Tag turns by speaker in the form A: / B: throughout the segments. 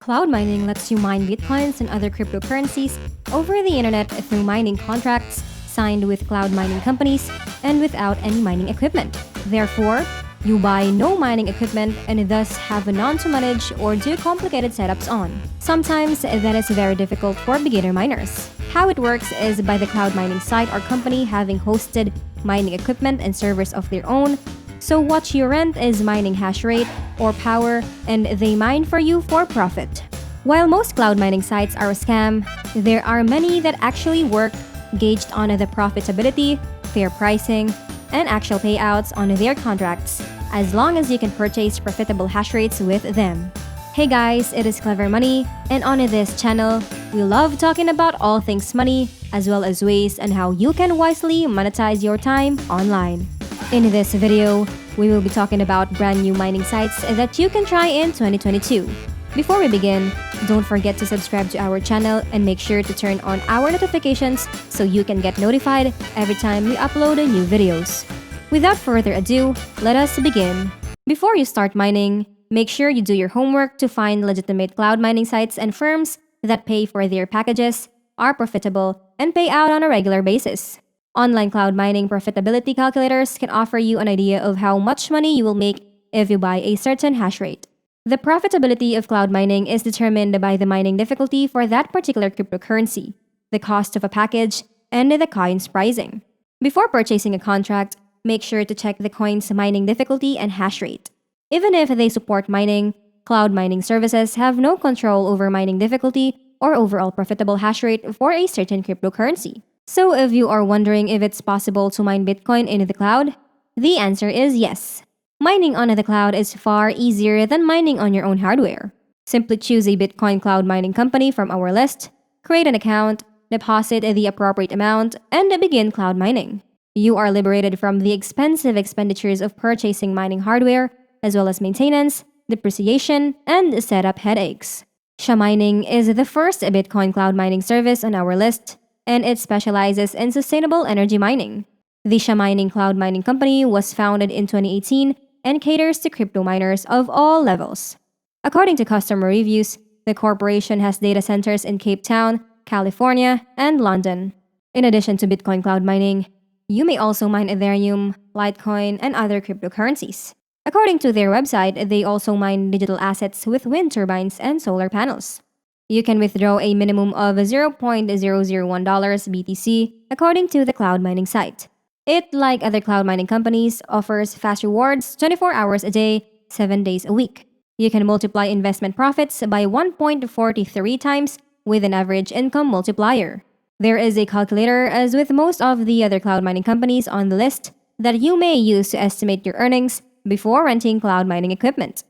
A: Cloud mining lets you mine bitcoins and other cryptocurrencies over the internet through mining contracts signed with cloud mining companies and without any mining equipment. Therefore, you buy no mining equipment and thus have none to manage or do complicated setups on. Sometimes that is very difficult for beginner miners. How it works is by the cloud mining site or company having hosted mining equipment and servers of their own. So what you rent is mining hash rate or power, and they mine for you for profit. While most cloud mining sites are a scam, there are many that actually work, gauged on the profitability, fair pricing, and actual payouts on their contracts, as long as you can purchase profitable hash rates with them. Hey guys, it is Clever Money, and on this channel, we love talking about all things money, as well as ways on how you can wisely monetize your time online. In this video, we will be talking about brand new mining sites that you can try in 2022. Before we begin, don't forget to subscribe to our channel and make sure to turn on our notifications so you can get notified every time we upload new videos. Without further ado, let us begin. Before you start mining, make sure you do your homework to find legitimate cloud mining sites and firms that pay for their packages, are profitable, and pay out on a regular basis. Online cloud mining profitability calculators can offer you an idea of how much money you will make if you buy a certain hash rate. The profitability of cloud mining is determined by the mining difficulty for that particular cryptocurrency, the cost of a package, and the coin's pricing. Before purchasing a contract, make sure to check the coin's mining difficulty and hash rate. Even if they support mining, cloud mining services have no control over mining difficulty or overall profitable hash rate for a certain cryptocurrency. So if you are wondering if it's possible to mine Bitcoin in the cloud, the answer is yes. Mining on the cloud is far easier than mining on your own hardware. Simply choose a Bitcoin cloud mining company from our list, create an account, deposit the appropriate amount, and begin cloud mining. You are liberated from the expensive expenditures of purchasing mining hardware, as well as maintenance, depreciation, and setup headaches. SHA Mining is the first Bitcoin cloud mining service on our list, and it specializes in sustainable energy mining. The SHA Mining Cloud Mining Company was founded in 2018 and caters to crypto miners of all levels. According to customer reviews, the corporation has data centers in Cape Town, California, and London. In addition to Bitcoin cloud mining, you may also mine Ethereum, Litecoin, and other cryptocurrencies. According to their website, they also mine digital assets with wind turbines and solar panels. You can withdraw a minimum of $0.001 BTC according to the cloud mining site. It, like other cloud mining companies, offers fast rewards 24 hours a day, 7 days a week. You can multiply investment profits by 1.43 times with an average income multiplier. There is a calculator, as with most of the other cloud mining companies on the list, that you may use to estimate your earnings before renting cloud mining equipment.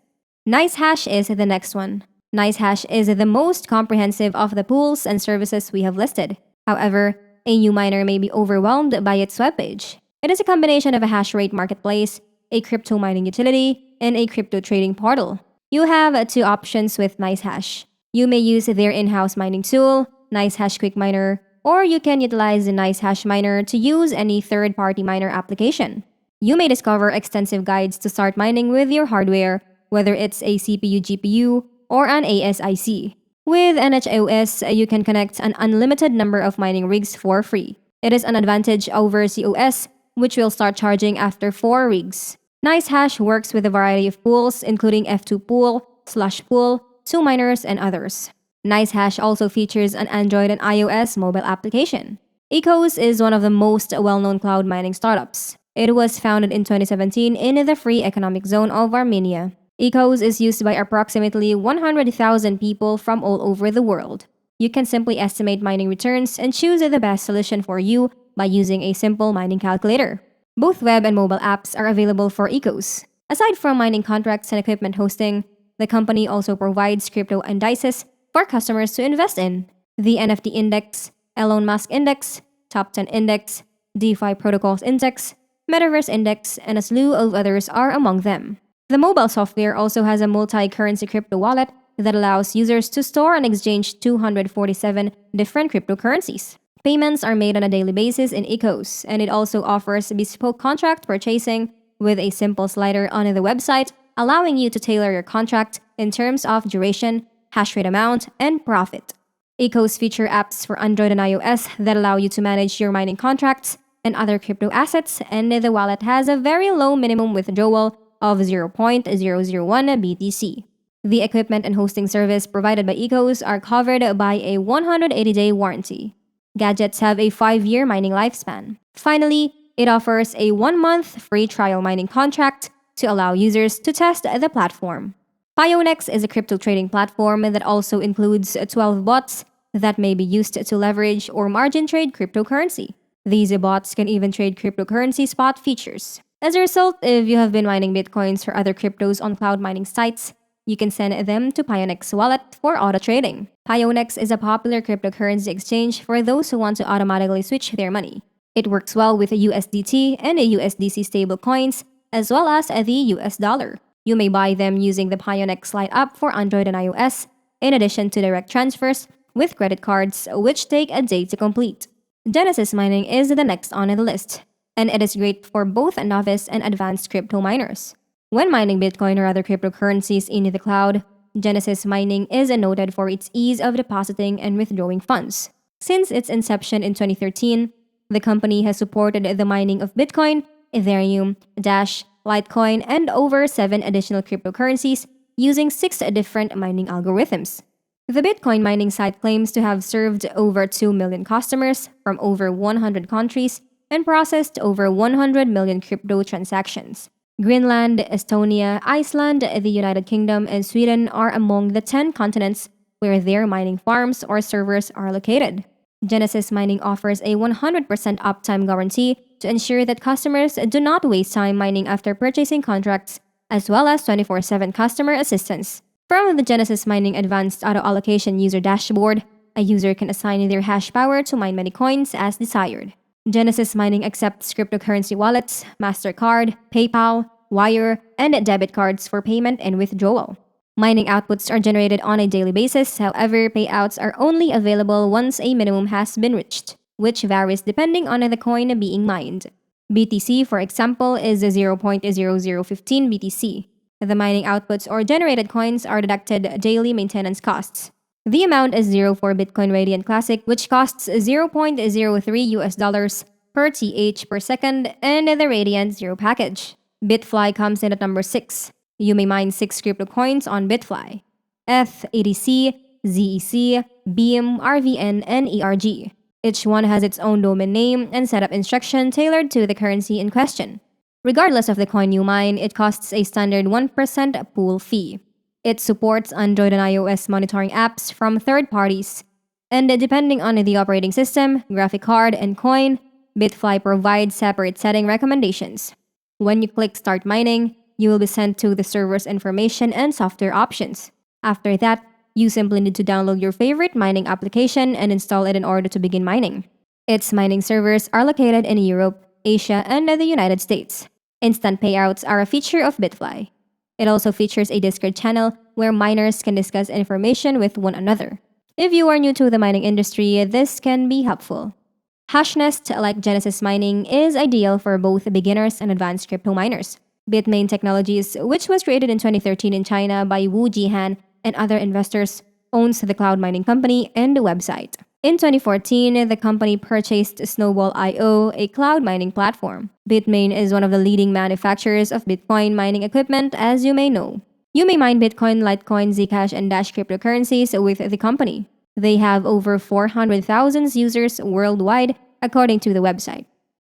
A: NiceHash is the next one. NiceHash is the most comprehensive of the pools and services we have listed. However, a new miner may be overwhelmed by its webpage. It is a combination of a hash rate marketplace, a crypto mining utility, and a crypto trading portal. You have two options with NiceHash. You may use their in-house mining tool, NiceHash Quick Miner, or you can utilize the NiceHash Miner to use any third-party miner application. You may discover extensive guides to start mining with your hardware, whether it's a CPU, GPU, or an ASIC. With NHOS, you can connect an unlimited number of mining rigs for free. It is an advantage over COS, which will start charging after 4 rigs. NiceHash works with a variety of pools, including F2 Pool, Slush Pool, 2Miners, and others. NiceHash also features an Android and iOS mobile application. Ecos is one of the most well-known cloud mining startups. It was founded in 2017 in the Free Economic Zone of Armenia. Ecos is used by approximately 100,000 people from all over the world. You can simply estimate mining returns and choose the best solution for you by using a simple mining calculator. Both web and mobile apps are available for Ecos. Aside from mining contracts and equipment hosting, the company also provides crypto indices for customers to invest in. The NFT Index, Elon Musk Index, Top 10 Index, DeFi Protocols Index, Metaverse Index, and a slew of others are among them. The mobile software also has a multi-currency crypto wallet that allows users to store and exchange 247 different cryptocurrencies. Payments are made on a daily basis in Ecos, and it also offers bespoke contract purchasing with a simple slider on the website, allowing you to tailor your contract in terms of duration, hash rate amount, and profit. Ecos feature apps for Android and iOS that allow you to manage your mining contracts and other crypto assets, and the wallet has a very low minimum withdrawal of 0.001 BTC. The equipment and hosting service provided by Ecos are covered by a 180-day warranty. Gadgets have a 5-year mining lifespan. Finally, it offers a 1-month free trial mining contract to allow users to test the platform. Bionx is a crypto trading platform that also includes 12 bots that may be used to leverage or margin trade cryptocurrency. These bots can even trade cryptocurrency spot features. As a result, if you have been mining bitcoins for other cryptos on cloud mining sites, you can send them to Bionx wallet for auto trading. Bionx is a popular cryptocurrency exchange for those who want to automatically switch their money. It works well with USDT and USDC stablecoins, as well as the US dollar. You may buy them using the Bionx Lite app for Android and iOS, in addition to direct transfers with credit cards, which take a day to complete. Genesis Mining is the next on the list, and it is great for both novice and advanced crypto miners. When mining Bitcoin or other cryptocurrencies in the cloud, Genesis Mining is noted for its ease of depositing and withdrawing funds. Since its inception in 2013, the company has supported the mining of Bitcoin, Ethereum, Dash, Litecoin, and over 7 additional cryptocurrencies using 6 different mining algorithms. The Bitcoin mining site claims to have served over 2 million customers from over 100 countries and processed over 100 million crypto transactions. Greenland, Estonia, Iceland, the United Kingdom, and Sweden are among the 10 continents where their mining farms or servers are located. Genesis Mining offers a 100% uptime guarantee to ensure that customers do not waste time mining after purchasing contracts, as well as 24/7 customer assistance. From the Genesis Mining Advanced Auto Allocation User Dashboard, a user can assign their hash power to mine many coins as desired. Genesis Mining accepts cryptocurrency wallets, MasterCard, PayPal, Wire, and debit cards for payment and withdrawal. Mining outputs are generated on a daily basis, however, payouts are only available once a minimum has been reached, which varies depending on the coin being mined. BTC, for example, is 0.0015 BTC. The mining outputs or generated coins are deducted daily maintenance costs. The amount is 0 for Bitcoin Radiant Classic, which costs $0.03 per TH per second, and the Radiant Zero package. Bitfly comes in at number 6. You may mine 6 crypto coins on Bitfly: ETH, ADC, ZEC, BEAM, RVN, and ERG. Each one has its own domain name and setup instruction tailored to the currency in question. Regardless of the coin you mine, it costs a standard 1% pool fee. It supports Android and iOS monitoring apps from third parties. And depending on the operating system, graphic card, and coin, Bitfly provides separate setting recommendations. When you click Start Mining, you will be sent to the server's information and software options. After that, you simply need to download your favorite mining application and install it in order to begin mining. Its mining servers are located in Europe, Asia, and the United States. Instant payouts are a feature of Bitfly. It also features a Discord channel where miners can discuss information with one another. If you are new to the mining industry, this can be helpful. Hashnest, like Genesis Mining, is ideal for both beginners and advanced crypto miners. Bitmain Technologies, which was created in 2013 in China by Wu Jihan and other investors, owns the cloud mining company and the website. In 2014, the company purchased Snowball.io, a cloud mining platform. Bitmain is one of the leading manufacturers of Bitcoin mining equipment, as you may know. You may mine Bitcoin, Litecoin, Zcash, and Dash cryptocurrencies with the company. They have over 400,000 users worldwide, according to the website.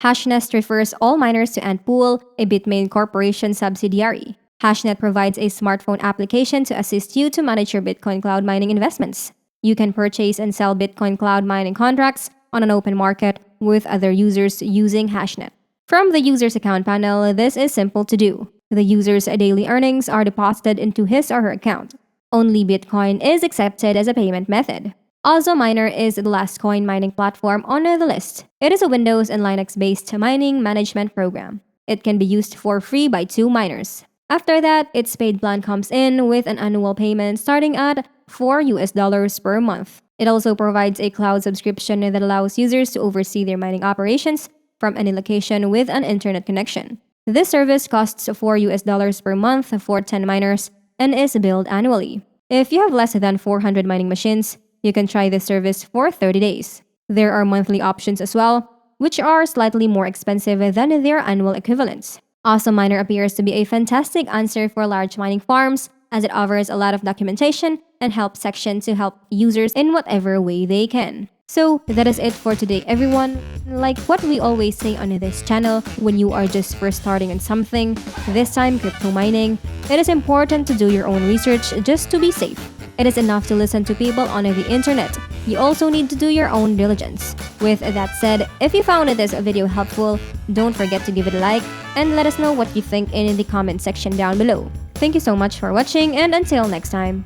A: Hashnest refers all miners to Antpool, a Bitmain Corporation subsidiary. Hashnet provides a smartphone application to assist you to manage your Bitcoin cloud mining investments. You can purchase and sell Bitcoin cloud mining contracts on an open market with other users using Hashnet. From the user's account panel, this is simple to do. The user's daily earnings are deposited into his or her account. Only Bitcoin is accepted as a payment method. Also, Miner is the last coin mining platform on the list. It is a Windows and Linux-based mining management program. It can be used for free by 2 miners. After that, its paid plan comes in with an annual payment starting at $4 per month. It also provides a cloud subscription that allows users to oversee their mining operations from any location with an internet connection. This service costs $4 per month for 10 miners and is billed annually. If you have less than 400 mining machines, you can try this service for 30 days. There are monthly options as well, which are slightly more expensive than their annual equivalents. Awesome Miner appears to be a fantastic answer for large mining farms, as it offers a lot of documentation and help section to help users in whatever way they can. So that is it for today, everyone. Like what we always say on this channel, when you are just first starting on something, this time crypto mining, it is important to do your own research just to be safe. It is enough to listen to people on the internet. You also need to do your own diligence. With that said, if you found this video helpful, don't forget to give it a like and let us know what you think in the comment section down below. Thank you so much for watching, and until next time.